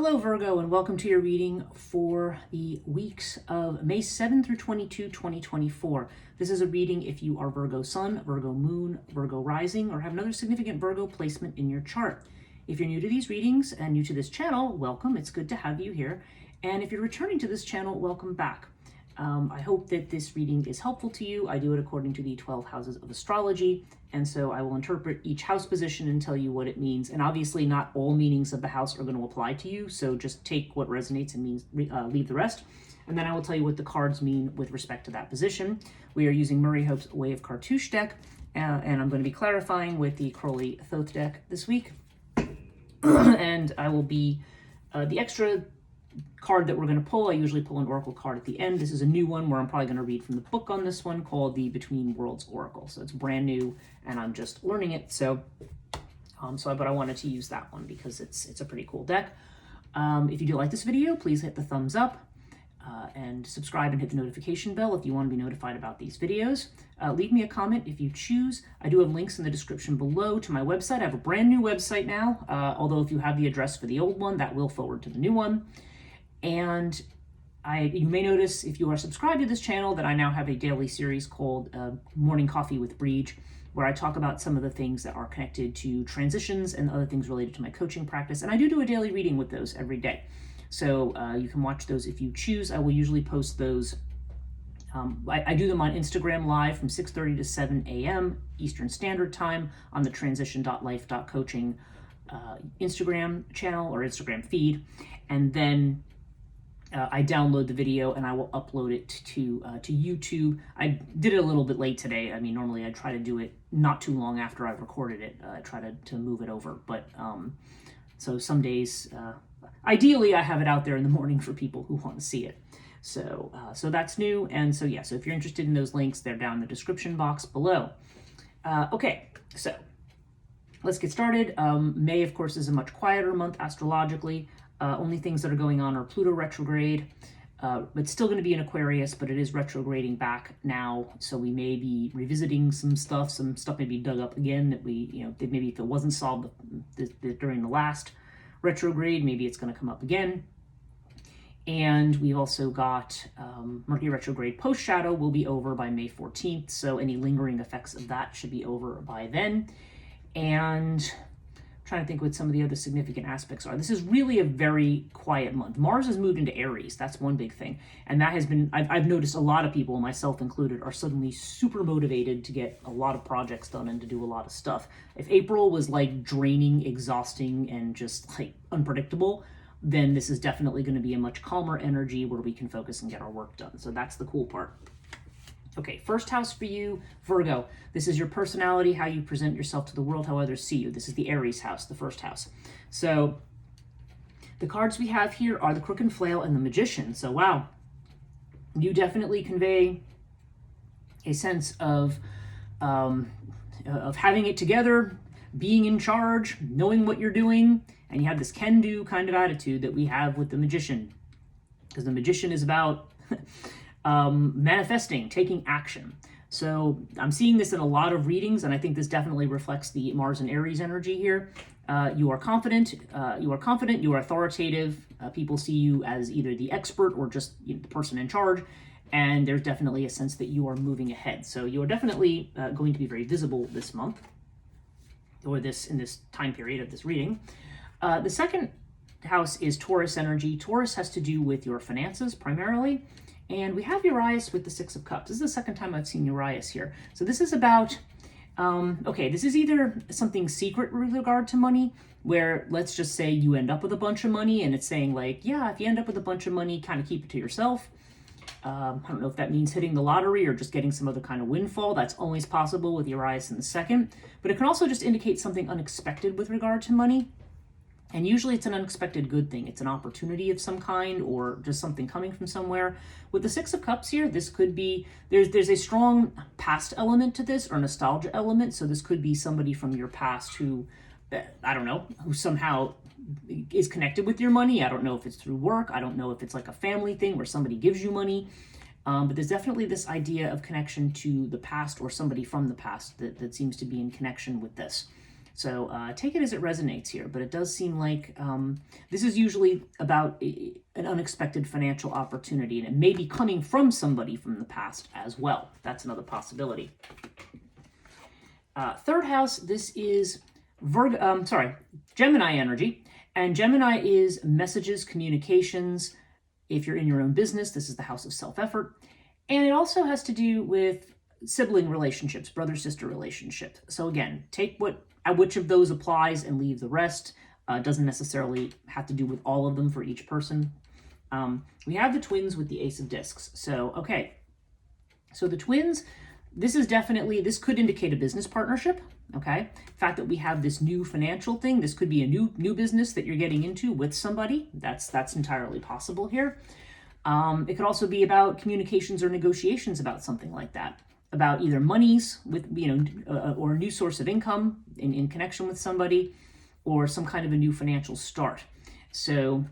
Hello Virgo, and welcome to your reading for the weeks of May 7 through 22, 2024. This is a reading if you are Virgo Sun, Virgo Moon, Virgo Rising, or have another significant Virgo placement in your chart. If you're new to these readings and new to this channel, welcome. It's good to have you here. And if you're returning to this channel, welcome back. I hope that this reading is helpful to you. I do it according to the 12 houses of astrology, and so I will interpret each house position and tell you what it means. And obviously not all meanings of the house are going to apply to you, so just take what resonates and means, leave the rest. And then I will tell you what the cards mean with respect to that position. We are using Murray Hope's Way of Cartouche deck, and I'm going to be clarifying with the Crowley Thoth deck this week. And I will be, the extra card that we're going to pull, I usually pull an oracle card at the end. This is a new one where I'm probably going to read from the book on this one called the Between Worlds Oracle. So it's brand new and I'm just learning it. But I wanted to use that one because it's a pretty cool deck. If you do like this video, please hit the thumbs up and subscribe and hit the notification bell if you want to be notified about these videos. Leave me a comment if you choose. I do have links in the description below to my website. I have a brand new website now, although if you have the address for the old one, that will forward to the new one. And you may notice if you are subscribed to this channel that I now have a daily series called Morning Coffee with Breege, where I talk about some of the things that are connected to transitions and other things related to my coaching practice. And I do a daily reading with those every day. So you can watch those if you choose. I will usually post those. I do them on Instagram Live from 6:30 to 7 a.m. Eastern Standard Time on the transition.life.coaching Instagram channel or Instagram feed. And then I download the video and I will upload it to YouTube. I did it a little bit late today. I mean, normally I try to do it not too long after I've recorded it. I try to move it over. But so some days, ideally I have it out there in the morning for people who want to see it. So that's new. And so, yeah, so if you're interested in those links, they're down in the description box below. Okay, so let's get started. May, of course, is a much quieter month astrologically. Only things that are going on are Pluto retrograde, but still going to be in Aquarius, but it is retrograding back now. So we may be revisiting some stuff may be dug up again that maybe if it wasn't solved during the last retrograde, maybe it's going to come up again. And we've also got Mercury retrograde post-shadow will be over by May 14th. So any lingering effects of that should be over by then. And trying to think what some of the other significant aspects are. This is really a very quiet month. Mars has moved into Aries. That's one big thing. And that has been, I've noticed a lot of people, myself included, are suddenly super motivated to get a lot of projects done and to do a lot of stuff. If April was like draining, exhausting, and just like unpredictable, then this is definitely going to be a much calmer energy where we can focus and get our work done. So that's the cool part. Okay, first house for you, Virgo. This is your personality, how you present yourself to the world, how others see you. This is the Aries house, the first house. So the cards we have here are the Crook and Flail and the Magician. So wow, you definitely convey a sense of having it together, being in charge, knowing what you're doing, and you have this can-do kind of attitude that we have with the Magician, because the Magician is about manifesting, taking action. So I'm seeing this in a lot of readings, and I think this definitely reflects the Mars and Aries energy here. You are confident, you are authoritative. People see you as either the expert or just the person in charge, and there's definitely a sense that you are moving ahead. So you are definitely going to be very visible this month, or in this time period of this reading. The second house is Taurus energy. Taurus has to do with your finances primarily. And we have Urias with the Six of Cups. This is the second time I've seen Urias here. So this is about, this is either something secret with regard to money, where let's just say you end up with a bunch of money, and it's saying like, yeah, if you end up with a bunch of money, kind of keep it to yourself. I don't know if that means hitting the lottery or just getting some other kind of windfall. That's always possible with Urias in the second. But it can also just indicate something unexpected with regard to money. And usually it's an unexpected good thing. It's an opportunity of some kind or just something coming from somewhere. With the Six of Cups here, this could be, there's a strong past element to this or nostalgia element. So this could be somebody from your past who, I don't know, who somehow is connected with your money. I don't know if it's through work. I don't know if it's like a family thing where somebody gives you money. But there's definitely this idea of connection to the past or somebody from the past that seems to be in connection with this. So take it as it resonates here, but it does seem like this is usually about an unexpected financial opportunity, and it may be coming from somebody from the past as well. That's another possibility. Third house, this is Gemini energy, and Gemini is messages, communications. If you're in your own business, this is the house of self-effort, and it also has to do with sibling relationships, brother-sister relationships. So again, take which of those applies and leave the rest. Doesn't necessarily have to do with all of them for each person. We have the twins with the Ace of Discs. So, okay. So the twins, this could indicate a business partnership, okay? The fact that we have this new financial thing, this could be a new business that you're getting into with somebody. That's entirely possible here. It could also be about communications or negotiations about something like that, about either monies with, or a new source of income in connection with somebody, or some kind of a new financial start. So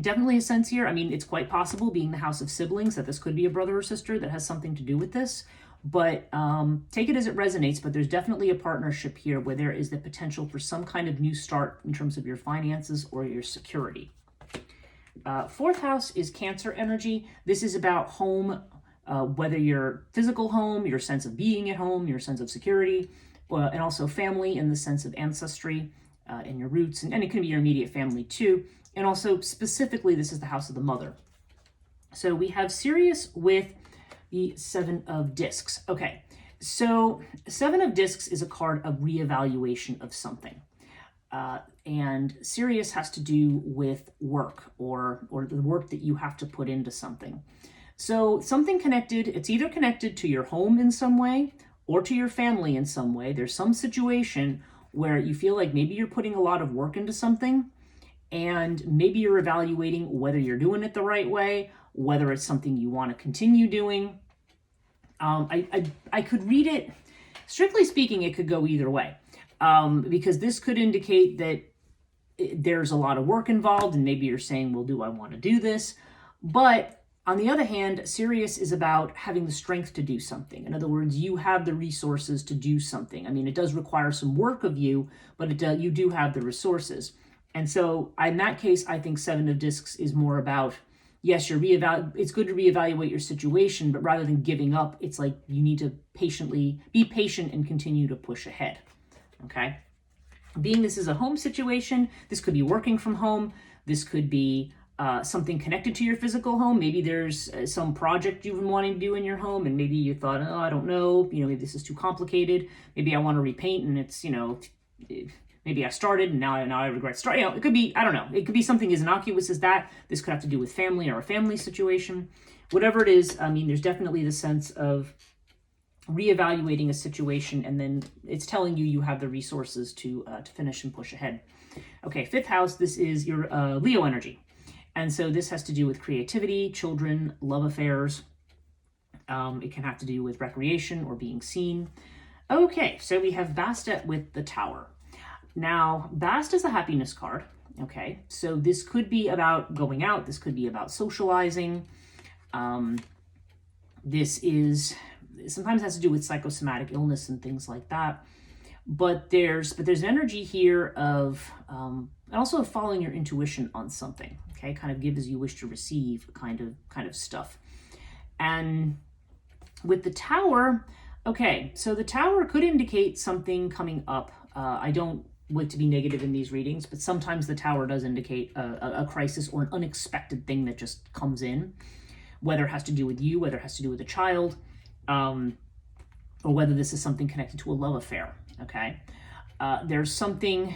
definitely a sense here. I mean, it's quite possible, being the house of siblings, that this could be a brother or sister that has something to do with this. But take it as it resonates, but there's definitely a partnership here where there is the potential for some kind of new start in terms of your finances or your security. Fourth house is Cancer energy. This is about home, whether your physical home, your sense of being at home, your sense of security, and also family in the sense of ancestry and your roots, and it can be your immediate family too. And also specifically, this is the house of the mother. So we have Sirius with the Seven of Discs. Okay, so Seven of Discs is a card of reevaluation of something. And Sirius has to do with work or the work that you have to put into something. So something connected, it's either connected to your home in some way or to your family in some way. There's some situation where you feel like maybe you're putting a lot of work into something, and maybe you're evaluating whether you're doing it the right way, whether it's something you want to continue doing. I could read it, strictly speaking, it could go either way, because this could indicate that there's a lot of work involved, and maybe you're saying, well, do I want to do this? But on the other hand, Sirius is about having the strength to do something. In other words, you have the resources to do something. I mean, it does require some work of you, but you do have the resources. And so in that case, I think Seven of Discs is more about, yes, it's good to reevaluate your situation, but rather than giving up, it's like you need to be patient and continue to push ahead, okay? Being this is a home situation, this could be working from home, this could be something connected to your physical home. Maybe there's some project you've been wanting to do in your home, and maybe you thought, oh, I don't know, maybe this is too complicated. Maybe I want to repaint, and it's, maybe I started and now I regret starting. It could be, I don't know. It could be something as innocuous as that. This could have to do with family or a family situation. Whatever it is, I mean, there's definitely the sense of reevaluating a situation, and then it's telling you have the resources to finish and push ahead. Okay, fifth house, this is your Leo energy. And so this has to do with creativity, children, love affairs. It can have to do with recreation or being seen. Okay, so we have Bastet with the Tower. Now, Bast is a happiness card, okay? So this could be about going out. This could be about socializing. This sometimes has to do with psychosomatic illness and things like that. But there's an energy here of, and also of following your intuition on something, okay? Kind of give as you wish to receive kind of stuff. And with the Tower, okay, so the Tower could indicate something coming up. I don't like to be negative in these readings, but sometimes the Tower does indicate a crisis or an unexpected thing that just comes in, whether it has to do with you, whether it has to do with a child, or whether this is something connected to a love affair, okay? There's something,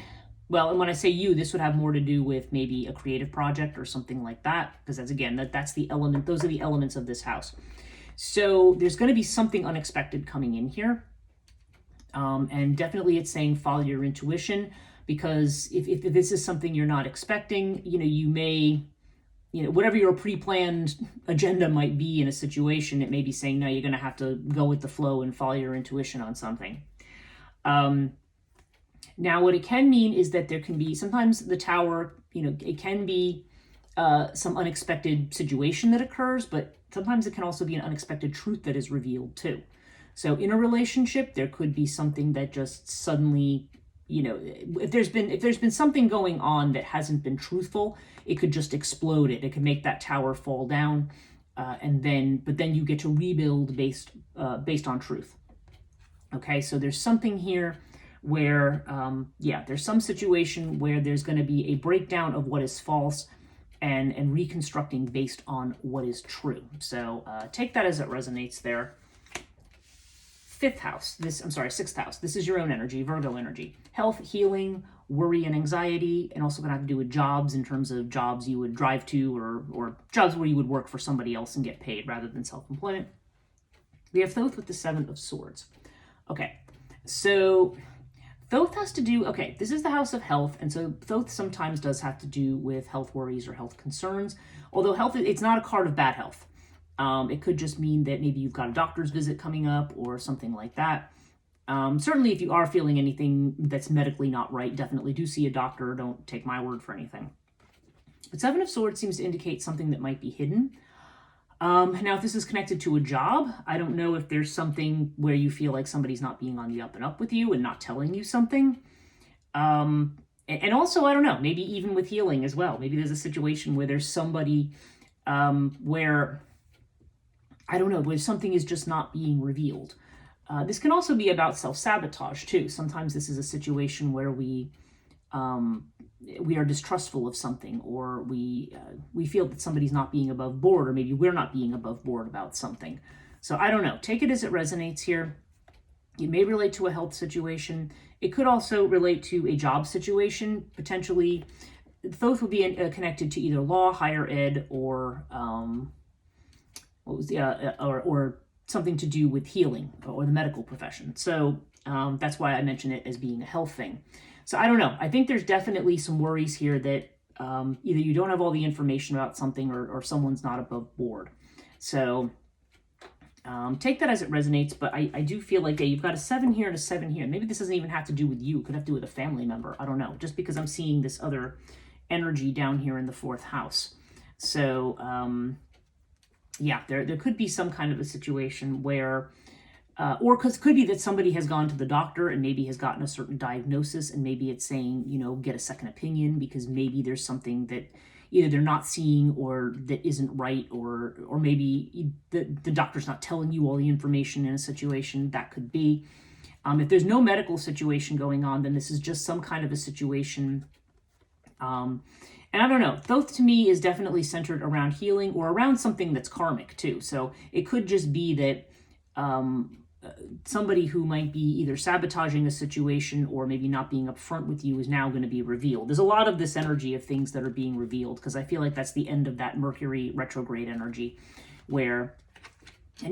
well, and when I say you, this would have more to do with maybe a creative project or something like that, because that's the element, those are the elements of this house. So there's going to be something unexpected coming in here. And definitely it's saying follow your intuition, because if this is something you're not expecting, you may, whatever your pre-planned agenda might be in a situation, it may be saying, no, you're going to have to go with the flow and follow your intuition on something. Now, what it can mean is that there can be, sometimes the Tower, it can be some unexpected situation that occurs, but sometimes it can also be an unexpected truth that is revealed too. So in a relationship, there could be something that just suddenly if there's been something going on that hasn't been truthful, it could just explode it. It could make that tower fall down, but then you get to rebuild based on truth. Okay, so there's something here where, there's some situation where there's going to be a breakdown of what is false and reconstructing based on what is true. So take that as it resonates there. Sixth house. This is your own energy, Virgo energy. Health, healing, worry, and anxiety, and also going to have to do with jobs in terms of jobs you would drive to or jobs where you would work for somebody else and get paid rather than self-employment. We have Thoth with the Seven of Swords. Okay, so Thoth has to do, this is the house of health, and so Thoth sometimes does have to do with health worries or health concerns, although health, it's not a card of bad health. It could just mean that maybe you've got a doctor's visit coming up or something like that. Certainly if you are feeling anything that's medically not right, definitely do see a doctor. Don't take my word for anything. But Seven of Swords seems to indicate something that might be hidden. Now, if this is connected to a job, I don't know if there's something where you feel like somebody's not being on the up and up with you and not telling you something. And also, I don't know, maybe even with healing as well. Maybe there's a situation where there's somebody where something is just not being revealed. This can also be about self-sabotage too. Sometimes this is a situation where we are distrustful of something, or we feel that somebody's not being above board, or maybe we're not being above board about something. So I don't know. Take it as it resonates here. It may relate to a health situation. It could also relate to a job situation. Potentially, Thoth would be connected to either law, higher ed, or or something to do with healing or the medical profession. So that's why I mention it as being a health thing. So I don't know. I think there's definitely some worries here that either you don't have all the information about something or someone's not above board. So take that as it resonates. But I do feel like you've got a 7 here and a 7 here. Maybe this doesn't even have to do with you. It could have to do with a family member. I don't know. Just because I'm seeing this other energy down here in the 4th house. So there could be some kind of a situation where, or because it could be that somebody has gone to the doctor and maybe has gotten a certain diagnosis, and maybe it's saying, get a second opinion, because maybe there's something that either they're not seeing or that isn't right, or maybe the doctor's not telling you all the information in a situation. That could be. If there's no medical situation going on, then this is just some kind of a situation. And I don't know, Thoth to me is definitely centered around healing or around something that's karmic too. So it could just be that somebody who might be either sabotaging a situation or maybe not being upfront with you is now going to be revealed. There's a lot of this energy of things that are being revealed, because I feel like that's the end of that Mercury retrograde energy, and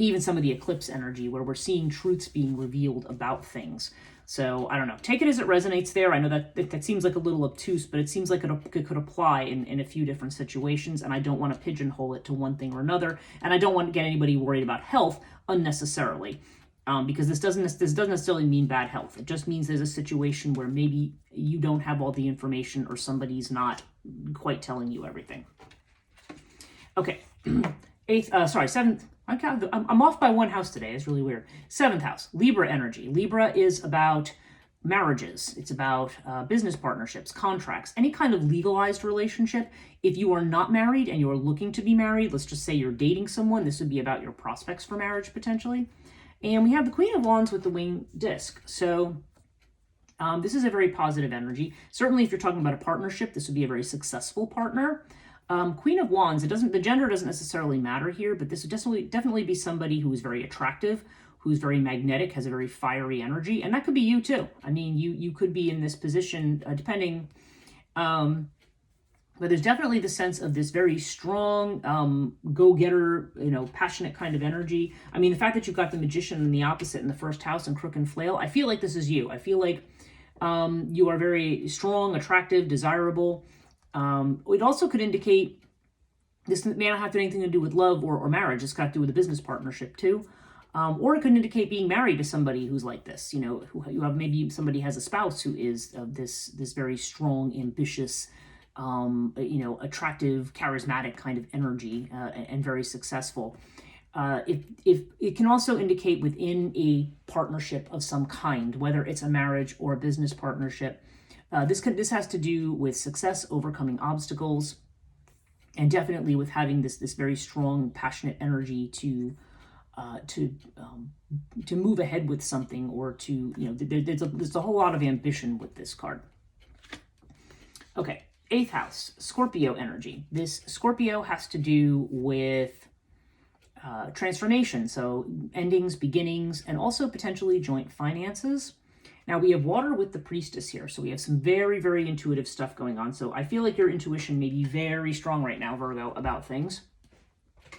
even some of the eclipse energy, where we're seeing truths being revealed about things. So I don't know. Take it as it resonates there. I know that seems like a little obtuse, but it seems like it could apply in a few different situations, and I don't want to pigeonhole it to one thing or another, and I don't want to get anybody worried about health unnecessarily, because this doesn't necessarily mean bad health. It just means there's a situation where maybe you don't have all the information, or somebody's not quite telling you everything. Okay, 7th. I'm off by 1 house today. It's really weird. 7th house, Libra energy. Libra is about marriages. It's about business partnerships, contracts, any kind of legalized relationship. If you are not married and you're looking to be married, let's just say you're dating someone, this would be about your prospects for marriage potentially. And we have the Queen of Wands with the winged disc. So this is a very positive energy. Certainly if you're talking about a partnership, this would be a very successful partner. Queen of Wands, the gender doesn't necessarily matter here, but this would definitely be somebody who is very attractive, who's very magnetic, has a very fiery energy, and that could be you too. I mean, you could be in this position, depending, but there's definitely the sense of this very strong, go-getter, passionate kind of energy. I mean, the fact that you've got the Magician in the opposite in the 1st house and Crook and Flail, I feel like this is you. I feel like you are very strong, attractive, desirable. It also could indicate this may not have anything to do with love or marriage. It's got to do with a business partnership too. Or it could indicate being married to somebody who's like this, who you have, maybe somebody has a spouse who is this very strong, ambitious, attractive, charismatic kind of energy, and very successful. If it can also indicate within a partnership of some kind, whether it's a marriage or a business partnership. This has to do with success, overcoming obstacles, and definitely with having this very strong, passionate energy to move ahead with something, or to, there's a whole lot of ambition with this card. Okay, 8th house, Scorpio energy. This Scorpio has to do with transformation, so endings, beginnings, and also potentially joint finances. Now we have water with the priestess here, so we have some very, very intuitive stuff going on. So I feel like your intuition may be very strong right now, Virgo, about things.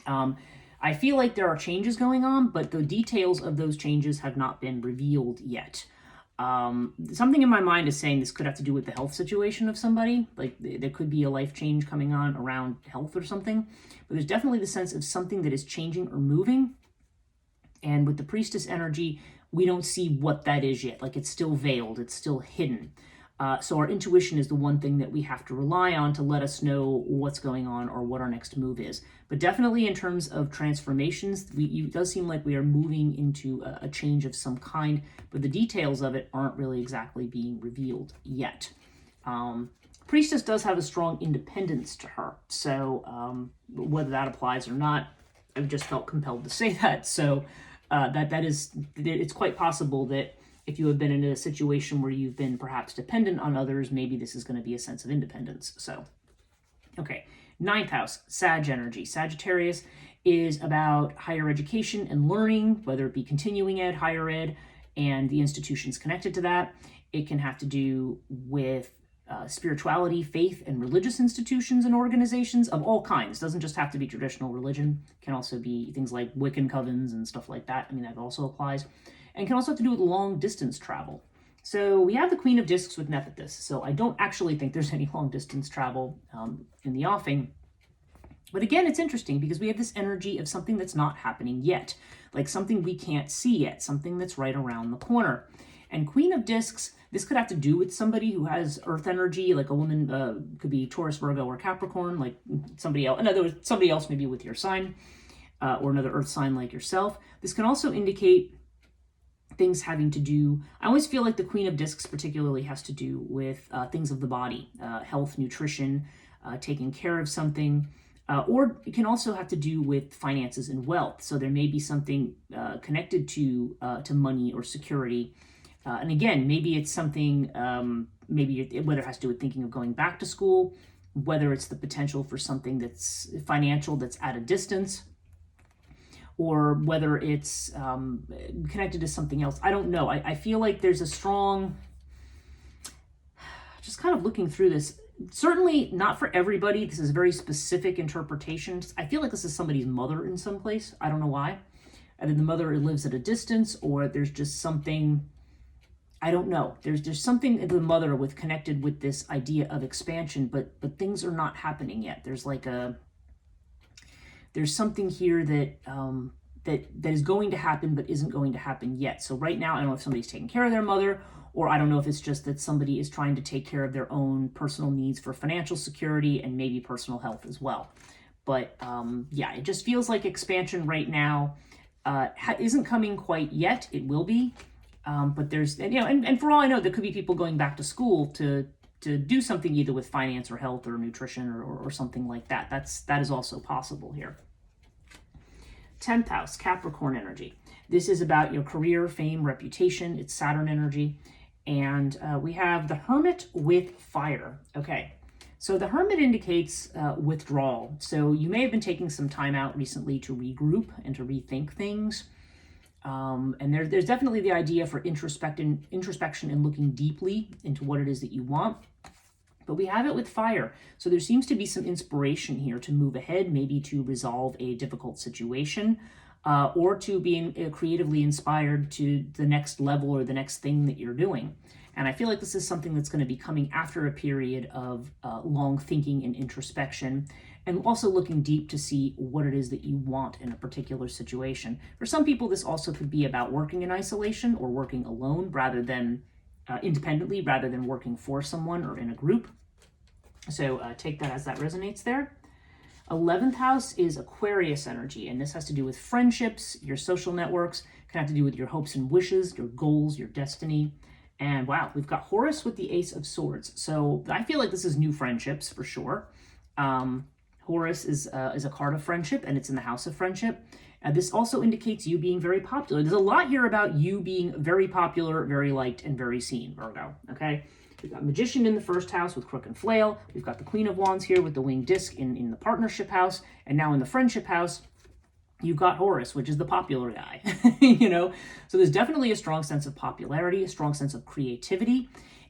I feel like there are changes going on, but the details of those changes have not been revealed yet. Something in my mind is saying this could have to do with the health situation of somebody. Like there could be a life change coming on around health or something. But there's definitely the sense of something that is changing or moving. And with the priestess energy, we don't see what that is yet. Like it's still veiled, it's still hidden. So our intuition is the one thing that we have to rely on to let us know what's going on or what our next move is. But definitely in terms of transformations, it does seem like we are moving into a change of some kind, but the details of it aren't really exactly being revealed yet. Priestess does have a strong independence to her, so whether that applies or not, I've just felt compelled to say that. So it's quite possible that if you have been in a situation where you've been perhaps dependent on others, maybe this is going to be a sense of independence. So, okay, 9th house, Sag energy. Sagittarius is about higher education and learning, whether it be continuing ed, higher ed, and the institutions connected to that. It can have to do with spirituality, faith, and religious institutions and organizations of all kinds. It doesn't just have to be traditional religion. It can also be things like Wiccan covens and stuff like that. I mean, that also applies. And can also have to do with long distance travel. So we have the Queen of Discs with Nephthys. So I don't actually think there's any long distance travel in the offing. But again, it's interesting because we have this energy of something that's not happening yet, like something we can't see yet, something that's right around the corner. And Queen of Discs, this could have to do with somebody who has earth energy, like a woman, could be Taurus, Virgo, or Capricorn, like somebody else. In other words, somebody else maybe with your sign, or another earth sign like yourself. This can also indicate things having to do, I always feel like the Queen of Discs particularly has to do with things of the body, health, nutrition, taking care of something, or it can also have to do with finances and wealth. So there may be something connected to money or security. And again, maybe it's something, whether it has to do with thinking of going back to school, whether it's the potential for something that's financial that's at a distance, or whether it's connected to something else. I don't know. I feel like there's a strong, just kind of looking through this, certainly not for everybody. This is a very specific interpretation. I feel like this is somebody's mother in some place. I don't know why. Either the mother lives at a distance, or there's just something, I don't know. There's something in the mother with connected with this idea of expansion, but things are not happening yet. There's something here that that is going to happen but isn't going to happen yet. So right now, I don't know if somebody's taking care of their mother, or I don't know if it's just that somebody is trying to take care of their own personal needs for financial security and maybe personal health as well. But yeah, it just feels like expansion right now isn't coming quite yet. It will be, but there's, and for all I know, there could be people going back to school to do something either with finance or health or nutrition or something like that. That is also possible here. 10th house, Capricorn energy. This is about your career, fame, reputation. It's Saturn energy. And we have the Hermit with fire. Okay, so the Hermit indicates withdrawal. So you may have been taking some time out recently to regroup and to rethink things. And there's definitely the idea for introspection and looking deeply into what it is that you want. But we have it with fire. So there seems to be some inspiration here to move ahead, maybe to resolve a difficult situation, or to be creatively inspired to the next level or the next thing that you're doing. And I feel like this is something that's going to be coming after a period of long thinking and introspection, and also looking deep to see what it is that you want in a particular situation. For some people, this also could be about working in isolation or working alone rather than independently, rather than working for someone or in a group. So take that as that resonates there. 11th house is Aquarius energy, and this has to do with friendships, your social networks, can have to do with your hopes and wishes, your goals, your destiny. And wow, we've got Horus with the Ace of Swords. So I feel like this is new friendships for sure. Horus is a card of friendship, and it's in the house of friendship. This also indicates you being very popular. There's a lot here about you being very popular, very liked, and very seen, Virgo, okay? We've got Magician in the first house with Crook and Flail. We've got the Queen of Wands here with the Winged Disc in the partnership house. And now in the friendship house, you've got Horus, which is the popular guy, you know? So there's definitely a strong sense of popularity, a strong sense of creativity.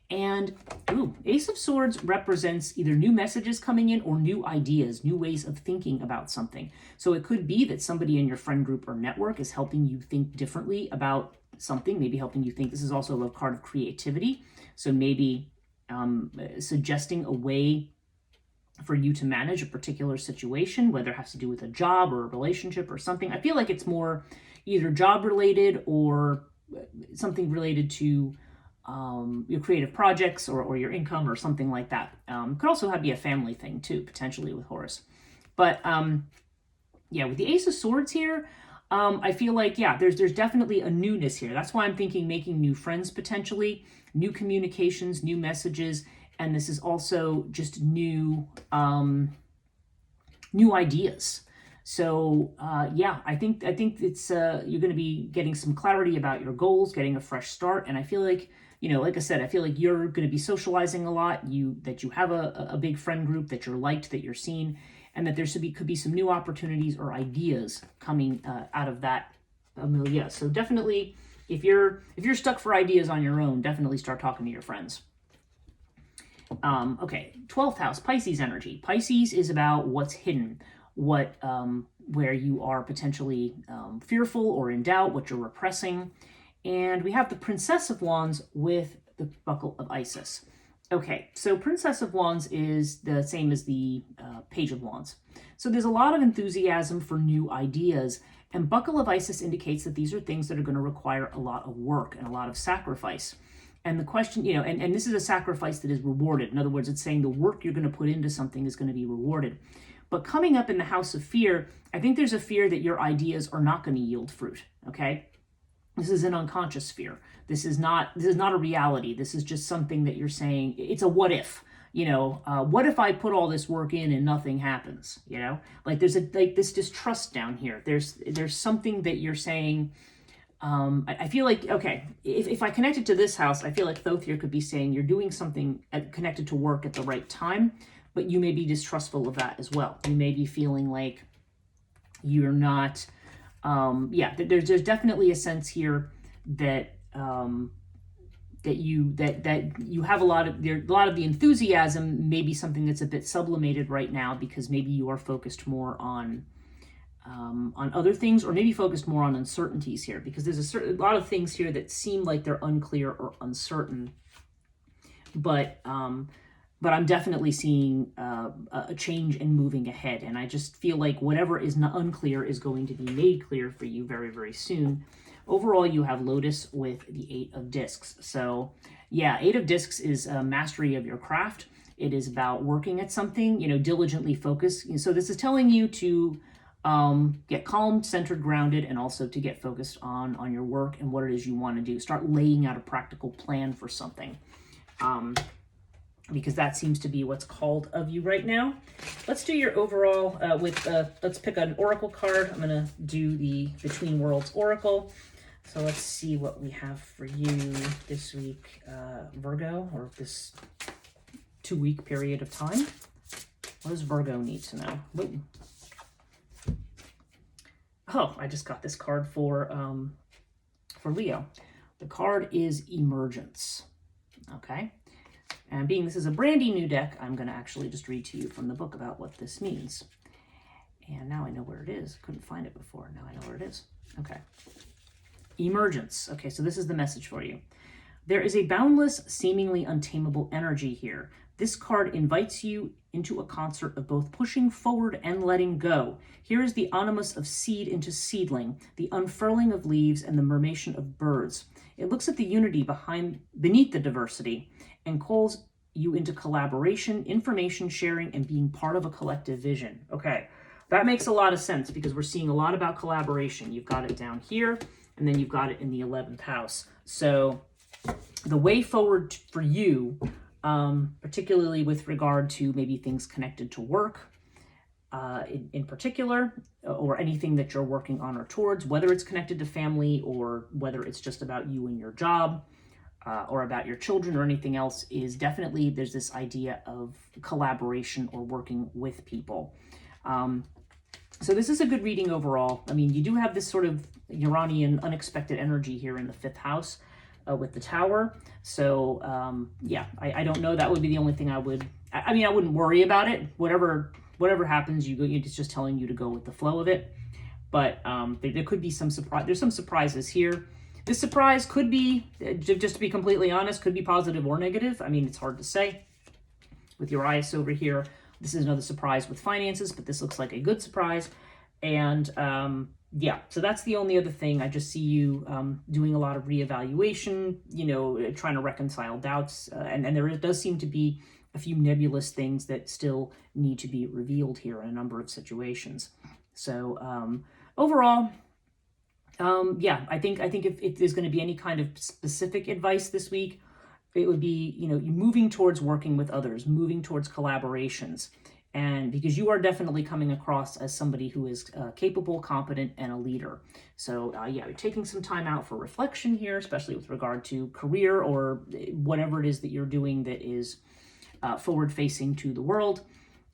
And, ooh, Ace of Swords represents either new messages coming in or new ideas, new ways of thinking about something. So it could be that somebody in your friend group or network is helping you think differently about something, maybe helping you think. This is also a card of creativity. So maybe suggesting a way for you to manage a particular situation, whether it has to do with a job or a relationship or something. I feel like it's more either job related or something related to your creative projects or your income or something like that. Could also be a family thing too, potentially with Horus. But yeah, with the Ace of Swords here, I feel like, yeah, there's definitely a newness here. That's why I'm thinking making new friends potentially, new communications, new messages, and this is also just new new ideas. So yeah, I think it's you're going to be getting some clarity about your goals, getting a fresh start, and I feel like, you know, like I said, I feel like you're going to be socializing a lot. That you have a big friend group, that you're liked, that you're seen, and that there could be some new opportunities or ideas coming out of that milieu. So definitely, if you're stuck for ideas on your own, definitely start talking to your friends. Okay, 12th house, Pisces energy. Pisces is about what's hidden, where you are potentially fearful or in doubt, what you're repressing. And we have the Princess of Wands with the Buckle of Isis. Okay, so Princess of Wands is the same as the Page of Wands. So there's a lot of enthusiasm for new ideas, and Buckle of Isis indicates that these are things that are going to require a lot of work and a lot of sacrifice. And the question, you know, and this is a sacrifice that is rewarded. In other words, it's saying the work you're going to put into something is going to be rewarded. But coming up in the house of fear, I think there's a fear that your ideas are not going to yield fruit, okay? This is an unconscious fear. This is not a reality. This is just something that you're saying, it's a what if, you know, what if I put all this work in and nothing happens, you know? Like there's this distrust down here. There's something that you're saying, I feel like, okay, if I connect it to this house, I feel like Chthonia could be saying you're doing something connected to work at the right time, but you may be distrustful of that as well. You may be feeling like you're not, yeah, there's definitely a sense here that that you have a lot of the enthusiasm, maybe something that's a bit sublimated right now because maybe you are focused more on other things, or maybe focused more on uncertainties here, because there's a lot of things here that seem like they're unclear or uncertain, but I'm definitely seeing a change and moving ahead, and I just feel like whatever is not unclear is going to be made clear for you very, very soon. Overall, you have Lotus with the 8 of Discs. So yeah, 8 of Discs is mastery of your craft. It is about working at something, you know, diligently focus. So this is telling you to get calm, centered, grounded, and also to get focused on your work and what it is you want to do. Start laying out a practical plan for something. Because that seems to be what's called of you right now. Let's do your overall let's pick an oracle card. I'm going to do the Between Worlds Oracle. So let's see what we have for you this week, Virgo, or this 2-week period of time. What does Virgo need to know? Ooh. Oh, I just got this card for Leo. The card is Emergence. Okay. And being this is a brandy new deck, I'm going to actually just read to you from the book about what this means. And now I know where it is. Couldn't find it before. Now I know where it is. Okay. Emergence. Okay, so this is the message for you. There is a boundless, seemingly untamable energy here. This card invites you into a concert of both pushing forward and letting go. Here is the animus of seed into seedling, the unfurling of leaves and the murmuration of birds. It looks at the unity beneath the diversity and calls you into collaboration, information sharing, and being part of a collective vision. Okay, that makes a lot of sense because we're seeing a lot about collaboration. You've got it down here, and then you've got it in the 11th house. So the way forward for you, particularly with regard to maybe things connected to work, in particular, or anything that you're working on or towards, whether it's connected to family or whether it's just about you and your job, or about your children or anything else, is definitely there's this idea of collaboration or working with people. So this is a good reading overall. I mean, you do have this sort of Uranian unexpected energy here in the 5th house with the Tower. So yeah, I don't know. That would be the only thing I would, I mean, I wouldn't worry about it. Whatever happens, it's just telling you to go with the flow of it. But there could be some surprise. There's some surprises here. This surprise could be, just to be completely honest, could be positive or negative. I mean, it's hard to say. With Urias over here, this is another surprise with finances, but this looks like a good surprise. And yeah, so that's the only other thing. I just see you doing a lot of reevaluation, trying to reconcile doubts. And there does seem to be a few nebulous things that still need to be revealed here in a number of situations. So overall, yeah, I think if there's going to be any kind of specific advice this week, it would be, moving towards working with others, moving towards collaborations. And because you are definitely coming across as somebody who is capable, competent, and a leader. So yeah, you're taking some time out for reflection here, especially with regard to career or whatever it is that you're doing that is forward-facing to the world.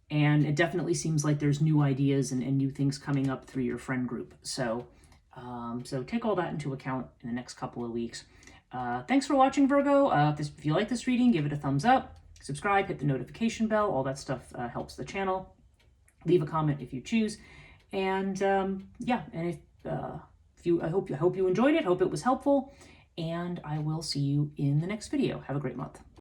And it definitely seems like there's new ideas and new things coming up through your friend group. So so take all that into account in the next couple of weeks. Thanks for watching, Virgo. If you like this reading, give it a thumbs up, subscribe, hit the notification bell. All that stuff helps the channel. Leave a comment if you choose. And yeah, and I hope you enjoyed it. Hope it was helpful. And I will see you in the next video. Have a great month.